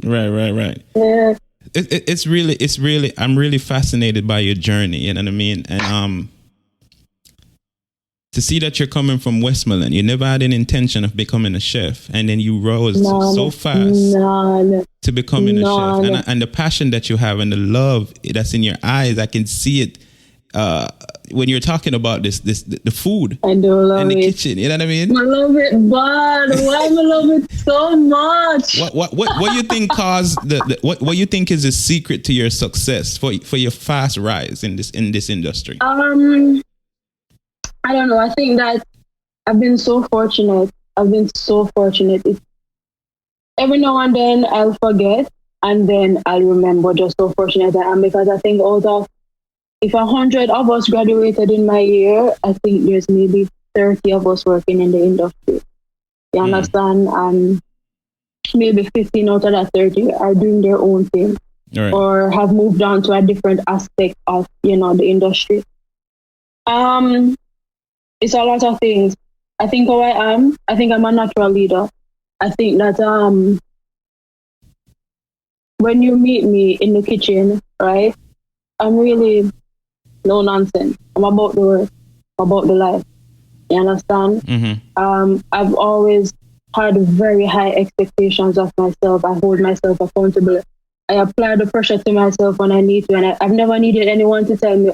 Right. Yeah. It's really, I'm really fascinated by your journey. You know what I mean? And to see that you're coming from Westmoreland, you never had an intention of becoming a chef, and then you rose so fast to becoming a chef, and the passion that you have and the love that's in your eyes, I can see it when you're talking about the food and the kitchen. You know what I mean? I love it, but why I love it so much? What you think caused what you think is the secret to your success for your fast rise in this industry? I don't know. I think that I've been so fortunate. Every now and then I'll forget, and then I'll remember just how fortunate I am, because I think out of, if 100 of us graduated in my year, I think there's maybe 30 of us working in the industry. You understand? And maybe 15 out of that 30 are doing their own thing, or have moved on to a different aspect of, the industry. It's a lot of things. I think who I am, I think I'm a natural leader. I think that when you meet me in the kitchen, right, I'm really no nonsense. I'm about the work, about the life. You understand? Mm-hmm. I've always had very high expectations of myself. I hold myself accountable. I apply the pressure to myself when I need to, and I've never needed anyone to tell me,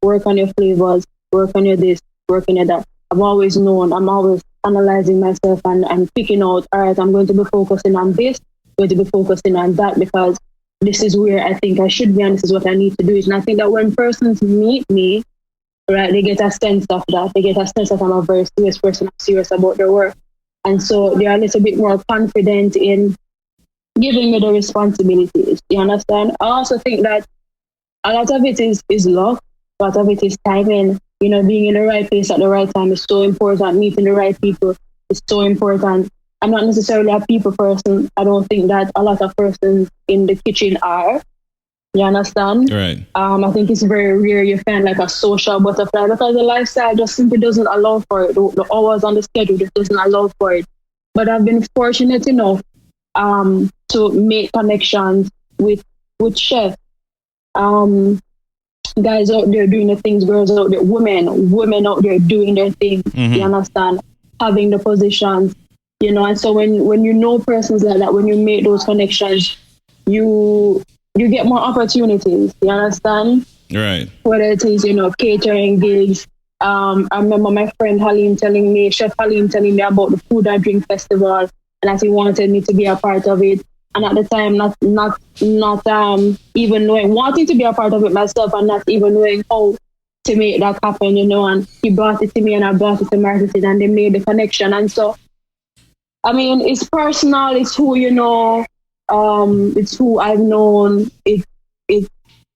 work on your flavors, work on your this, work on your that. I've always known, I'm always analyzing myself and picking out, all right, I'm going to be focusing on this, going to be focusing on that, because this is where I think I should be, and this is what I need to do. And I think that when persons meet me, right, they get a sense of that. They get a sense that I'm a very serious person, I'm serious about their work. And so they're a little bit more confident in giving me the responsibilities. You understand? I also think that a lot of it is luck, a lot of it is timing. Being in the right place at the right time is so important. Meeting the right people is so important. I'm not necessarily a people person. I don't think that a lot of persons in the kitchen are. You understand? Right. I think it's very rare you find like a social butterfly, because the lifestyle just simply doesn't allow for it. The hours on the schedule just doesn't allow for it. But I've been fortunate enough to make connections with chefs. Guys out there doing the things, girls out there, women out there doing their thing. Mm-hmm. You understand? Having the positions, and so when you know persons like that, when you make those connections, you get more opportunities. You understand? Right. Whether it is, catering gigs. I remember my friend Chef Halim telling me about the Food and Drink Festival, and that he wanted me to be a part of it. And at the time, not even wanting to be a part of it myself, and not even knowing how to make that happen, and he brought it to me and I brought it to marketing, and they made the connection. And so, I mean, it's personal, it's who it's who I've known, it's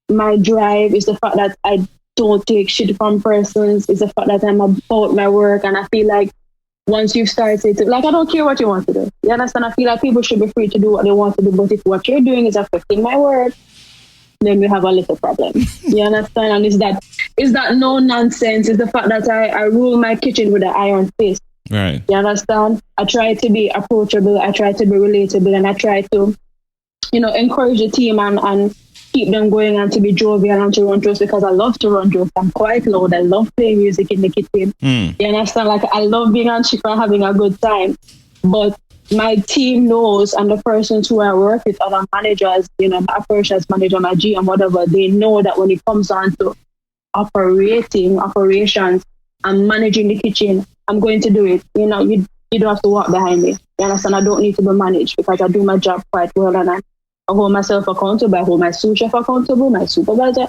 my drive, it's the fact that I don't take shit from persons, it's the fact that I'm about my work, and I feel like once you've started, I don't care what you want to do. You understand? I feel like people should be free to do what they want to do. But if what you're doing is affecting my work, then we have a little problem. You understand? And it's that no nonsense. It's the fact that I rule my kitchen with an iron fist. Right. You understand? I try to be approachable. I try to be relatable. And I try to, encourage the team and keep them going, and to be jovial and to run jokes, because I love to run jokes. I'm quite loud. I love playing music in the kitchen. You understand? I love being on shift and having a good time. But my team knows, and the persons who I work with, other managers, my operations manager, my GM, whatever, they know that when it comes on to operations and managing the kitchen, I'm going to do it. You don't have to walk behind me. You understand? I don't need to be managed, because I do my job quite well, and I hold myself accountable. I hold my sous chef accountable, my supervisor.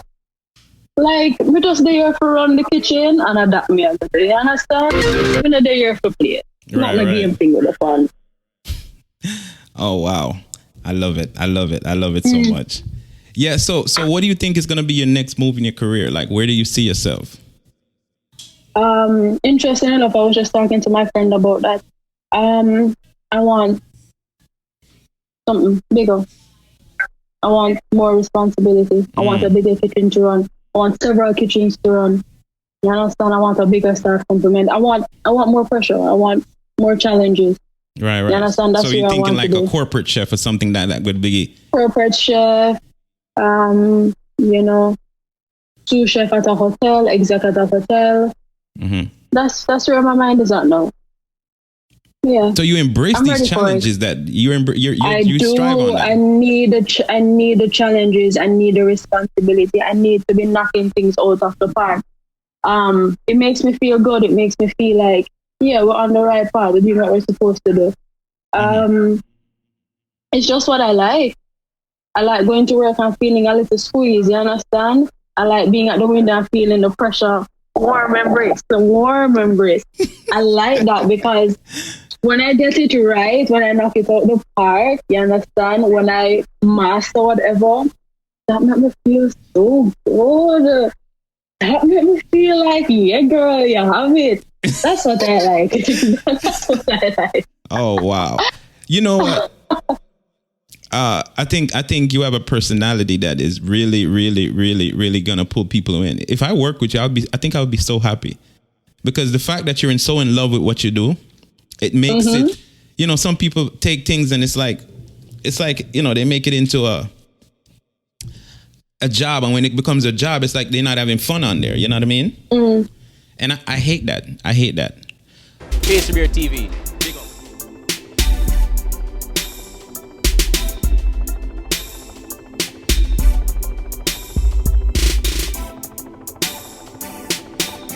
We just there for run the kitchen and adapt me. You understand? We're not there for play. Not like game thing with the fun. Oh wow, I love it so much. Yeah. So what do you think is going to be your next move in your career? Where do you see yourself? Interesting enough, I was just talking to my friend about that. I want something bigger. I want more responsibility. I want a bigger kitchen to run. I want several kitchens to run. You understand? I want a bigger staff complement. I want more pressure. I want more challenges. Right. You understand? That's so you're what thinking like a corporate chef or something that would be corporate chef, you know, sous chef at a hotel, exec at a hotel. Mm-hmm. That's where my mind is at now. Yeah. So you embrace these challenges that you strive on that. I need the challenges. I need the responsibility. I need to be knocking things out of the park. It makes me feel good. It makes me feel like, yeah, we're on the right path. We're doing what we're supposed to do. It's just what I like. I like going to work and feeling a little squeeze. You understand? I like being at the window and feeling the pressure. Warm embrace. I like that because when I get it right, when I knock it out the park, you understand? When I master whatever, that makes me feel so good. That makes me feel like, yeah, girl, you have it. That's what I like. That's what I like. Oh, wow. You know what? I think you have a personality that is really, really, really, really gonna pull people in. If I work with you, I think I would be so happy because the fact that you're so in love with what you do, it makes it. You know, some people take things and it's like, you know, they make it into a job, and when it becomes a job, it's like they're not having fun on there. You know what I mean? And I hate that. Pastrybear TV.